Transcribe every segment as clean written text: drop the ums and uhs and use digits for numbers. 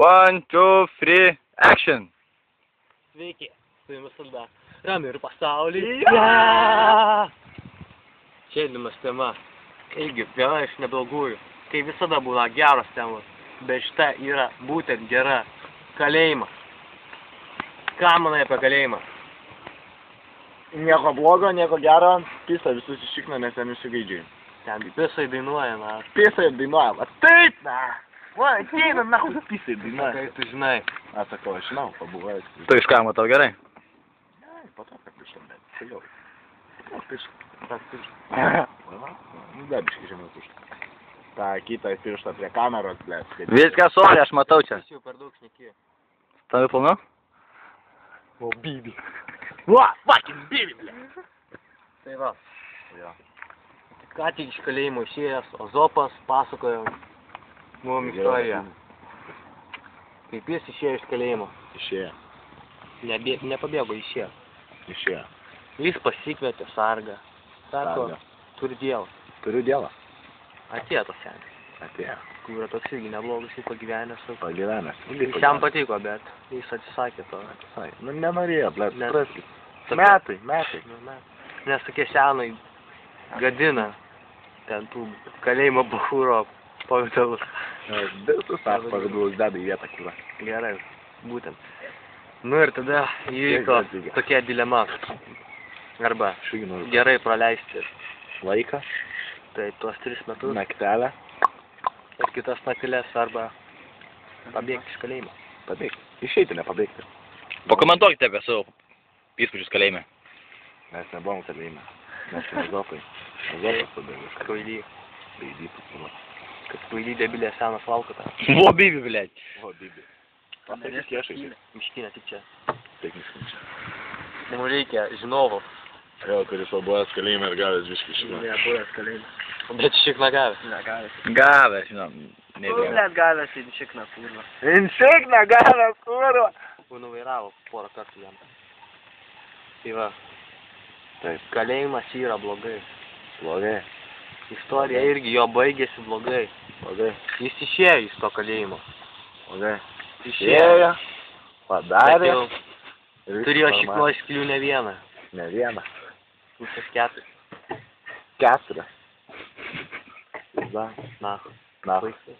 One, two, three, action! Sveiki, su jumis laida Ramiai ir pasaulį. Šiandienos tema irgi viena iš neblogųjų. Kai visada būna geros temos, bet šita yra būtent gera. Kalėjimas. Ką manai apie kalėjimą? Nieko blogo, nieko gero, pisa visus iššikna, nes ten išsigaidžiai. Ten pisai dainuoja, na. Pisai dainuoja, va taip, na. Va, ateina, na, pisai dainuoja. Kai tu žinai. Aš sakau, aš žinau, pabuvojęs. Tu iš ką matau gerai? Ne, po to, kad pišam, bet toliau. O, pišam. Tas pišas. Nu, bebiškai žemiau pišam. Ta kitą pirštą prie kameros, blės. Viskas sorry, aš matau čia. Jis jau per daug šnekėjo. Tavi pilnu? O, bibi. Va, fucking bibi, blė. Tai va. Jo. Ką tik iš kalėjimo išėjęs, Ozopas pasakojo mums istoriją. Kaip jis išėjo iš kalėjimo. Išėjo. Nepabėgo, išėjo. Išėjo. Jis pasikvietė sargą. Sako, Sargą. turi dievą. Turiu dievą. Atėjo tas senis. Atėjo. Kur yra toks irgi neblogas, jis pagyvenęs. Pagyvenęs. Jis jam patiko, bet jis atsisakė to. Nu, nenorėjo, blė. Metai. Nes tokie senai gadina ten tų kalėjimo bachūro pavidalus. Visus tas pavidalus deda į vietą, kur. Gerai, būtent. Nu ir tada įvyko tokia dilema. Arba gerai praleisti Laiką, tai tuos 3 metus naktelę, ir kitas nakteles arba pabėgti iš kalėjimo. pabėgti. Išeiti, nepabėgti. Pakomentuokite apie savo įspūdžius kalėjime. Mes nebuvom kalėjime. Mes Ozopai. Ozopas pabėgęs. Kvaily. Baidį pusilo. Kad kvaily debilė senas valkata. Vo bibi, blėt. O, bibi. Pasakyk kiešai. Miškinė tik čia. Taip miškinė. Mums reikia žinovo. Jo, kuris pabuvęs kalėjime ir gavęs viškį šikną. Nebuvęs kalėjime. Bet šikna gavęs. Negavęs. Gavęs, žinom. Net gavęs į šikną, kurva. Inšikna gavęs, kurva! Nuvairavo porą kartų jam. Tai va. Taip. Kalėjimas yra blogai. Blogai. Istorija irgi jo baigėsi blogai. Blogai. Jis išėjo iš to kalėjimo. Blogai. Išėjo. Padarė. Bet jau turėjo šiknos sklių ne vieną. Ne vieną. Pusės 4. 4. Na. Na. Baisu.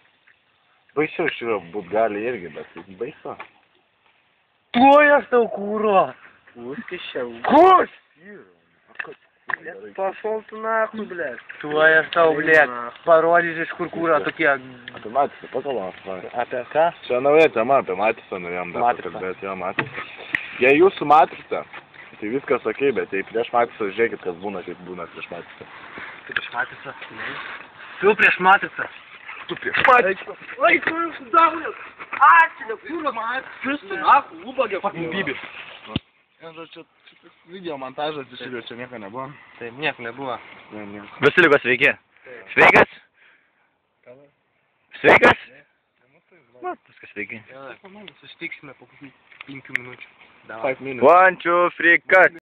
Baisiau iš tikrųjų būt gali irgi, bet baisu. Tuoj aš tau kūro. Užkišiau. Kur? Pafol tu nahu, blėt. Tuoj aš tau, blėt, parodysiu, iš kur kūro tokie. Apie Matisą, pakalbam. Apie ką? Čia nauja tema, apie Matisą norėjom dar pakalbėti, jo Matisą. Jei jūsų Matisą, tai viskas okei, bet jei prieš Matisą, žiūrėkit, kas būna, kaip būna prieš Matisą. Tu prieš Matisą? Tu prieš Matisą? Tu prieš Matisą. Oi, kur jūs davlėt? Ačiū, kūro Matisą. Ubagė, fucking bibi. Čia video montažas išėlė, čia nieko nebuvo. Taip, nieko nebuvo. Vasilikos sveiki. Sveikas? Sveikas? Na, viskas sveiki. Susitiksime po 5 minučių. 5 minutes. 1, 2, 3, cut.